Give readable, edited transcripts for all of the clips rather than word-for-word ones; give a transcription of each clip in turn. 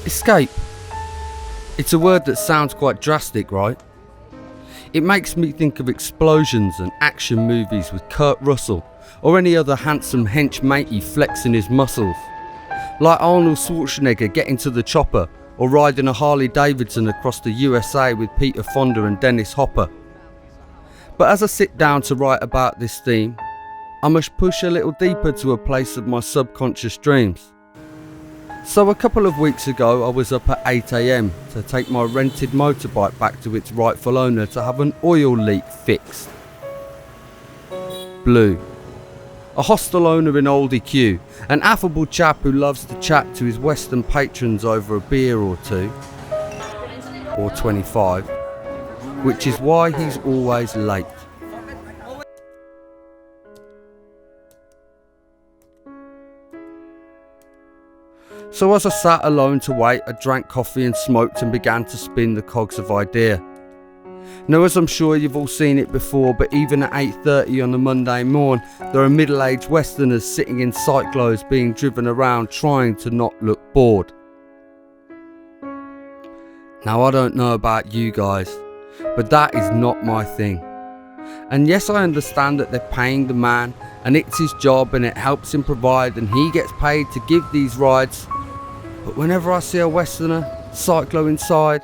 Escape. It's a word that sounds quite drastic, right? It makes me think of explosions and action movies with Kurt Russell or any other handsome hench matey flexing his muscles. Like Arnold Schwarzenegger getting to the chopper or riding a Harley Davidson across the USA with Peter Fonda and Dennis Hopper. But as I sit down to write about this theme, I must push a little deeper to a place of my subconscious dreams. So a couple of weeks ago I was up at 8 AM to take my rented motorbike back to its rightful owner to have an oil leak fixed. Blue. A hostel owner in Oldie Q, an affable chap who loves to chat to his Western patrons over a beer or two, or 25, which is why he's always late. So as I sat alone to wait, I drank coffee and smoked and began to spin the cogs of idea. Now, as I'm sure you've all seen it before, but even at 8:30 on a Monday morn, there are middle-aged Westerners sitting in cyclos being driven around trying to not look bored. Now, I don't know about you guys, but that is not my thing. And yes, I understand that they're paying the man and it's his job and it helps him provide and he gets paid to give these rides. But whenever I see a Westerner, cyclo inside,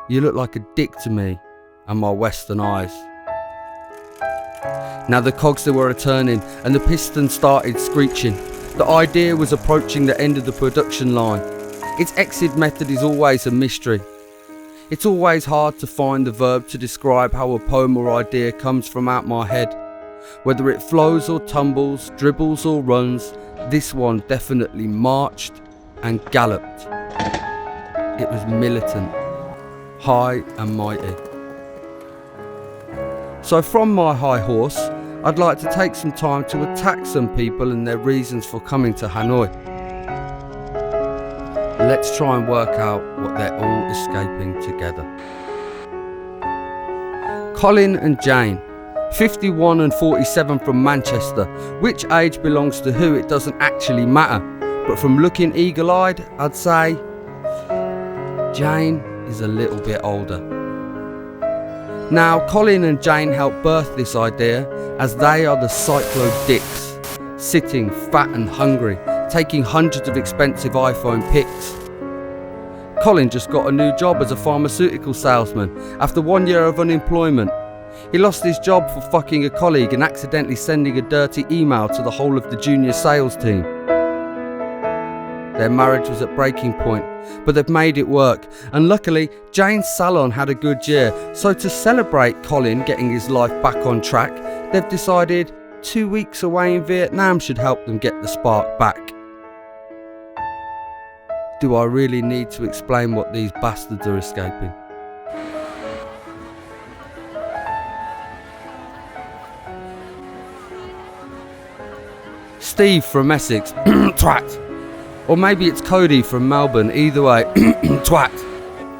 you look like a dick to me and my Western eyes. Now the cogs they were a-turning and the piston started screeching. The idea was approaching the end of the production line. Its exit method is always a mystery. It's always hard to find the verb to describe how a poem or idea comes from out my head. Whether it flows or tumbles, dribbles or runs, this one definitely marched and galloped. It was militant, high and mighty. So from my high horse, I'd like to take some time to attack some people and their reasons for coming to Hanoi. Let's try and work out what they're all escaping together. Colin and Jane, 51 and 47 from Manchester. Which age belongs to who, it doesn't actually matter. But from looking eagle-eyed, I'd say Jane is a little bit older. Now, Colin and Jane helped birth this idea as they are the cyclo dicks, sitting fat and hungry, taking hundreds of expensive iPhone pics. Colin just got a new job as a pharmaceutical salesman after 1 year of unemployment. He lost his job for fucking a colleague and accidentally sending a dirty email to the whole of the junior sales team. Their marriage was at breaking point, but they've made it work. And luckily, Jane's salon had a good year. So to celebrate Colin getting his life back on track, they've decided 2 weeks away in Vietnam should help them get the spark back. Do I really need to explain what these bastards are escaping? Steve from Essex, twat. Or maybe it's Cody from Melbourne, either way, twat.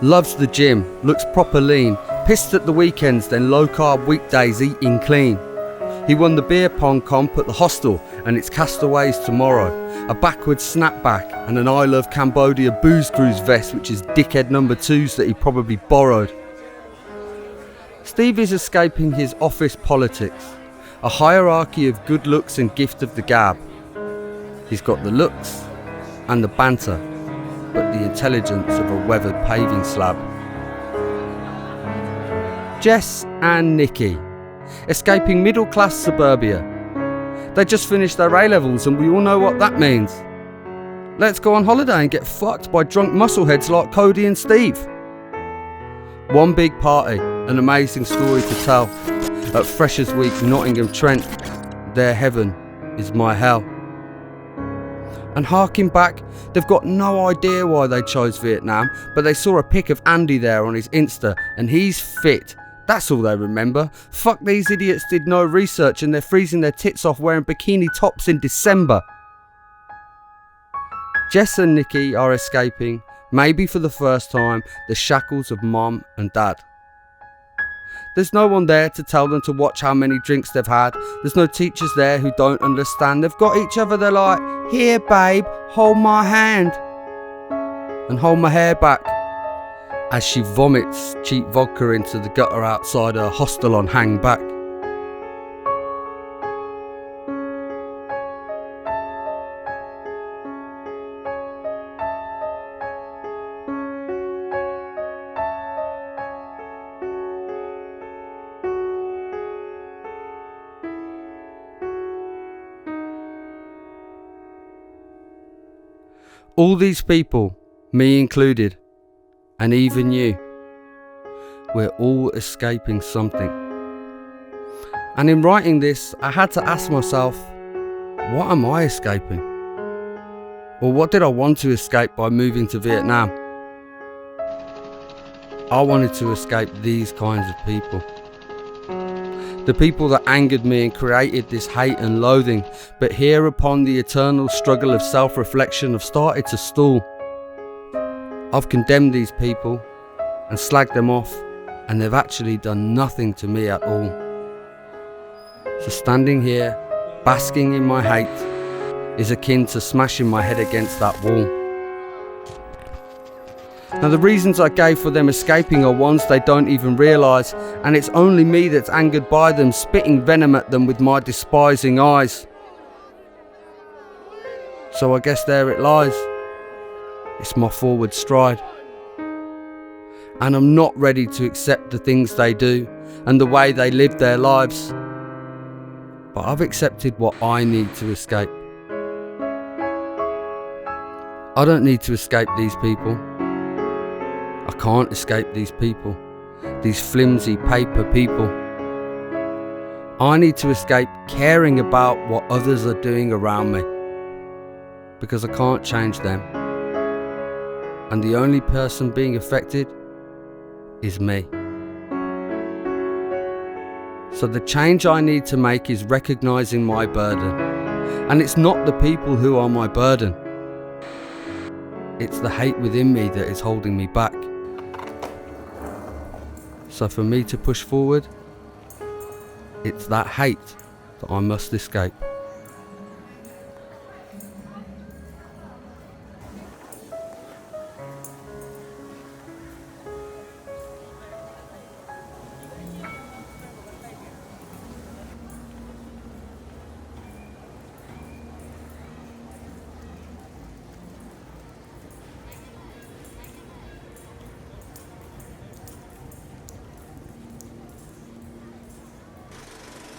Loves the gym, looks proper lean, pissed at the weekends, then low carb weekdays eating clean. He won the beer pong comp at the hostel and it's Castaways tomorrow. A backwards snapback and an I Love Cambodia booze cruise vest, which is dickhead number 2s that he probably borrowed. Steve is escaping his office politics, a hierarchy of good looks and gift of the gab. He's got the looks and the banter, but the intelligence of a weathered paving slab. Jess and Nikki, escaping middle-class suburbia. They just finished their A-levels and we all know what that means. Let's go on holiday and get fucked by drunk muscleheads like Cody and Steve. One big party, an amazing story to tell. At Freshers Week, Nottingham Trent, their heaven is my hell. And harking back, they've got no idea why they chose Vietnam, but they saw a pic of Andy there on his Insta and he's fit. That's all they remember. Fuck, these idiots did no research and they're freezing their tits off wearing bikini tops in December. Jess and Nikki are escaping, maybe for the first time, the shackles of mom and dad. There's no one there to tell them to watch how many drinks they've had. There's no teachers there who don't understand. They've got each other, they're like, here babe, hold my hand. and hold my hair back as she vomits cheap vodka into the gutter outside her hostel on Hang Back. All these people, me included, and even you, we're all escaping something. And in writing this, I had to ask myself, what am I escaping? Or what did I want to escape by moving to Vietnam? I wanted to escape these kinds of people. The people that angered me and created this hate and loathing, but here upon the eternal struggle of self-reflection I've started to stall. I've condemned these people and slagged them off, and they've actually done nothing to me at all. So standing here, basking in my hate, is akin to smashing my head against that wall. Now the reasons I gave for them escaping are ones they don't even realise, and it's only me that's angered by them, spitting venom at them with my despising eyes. So I guess there it lies. It's my forward stride. And I'm not ready to accept the things they do and the way they live their lives. But I've accepted what I need to escape. I don't need to escape these people. I can't escape these people, these flimsy paper people. I need to escape caring about what others are doing around me, because I can't change them. And the only person being affected is me. So the change I need to make is recognizing my burden. And it's not the people who are my burden. It's the hate within me that is holding me back. So for me to push forward, it's that hate that I must escape.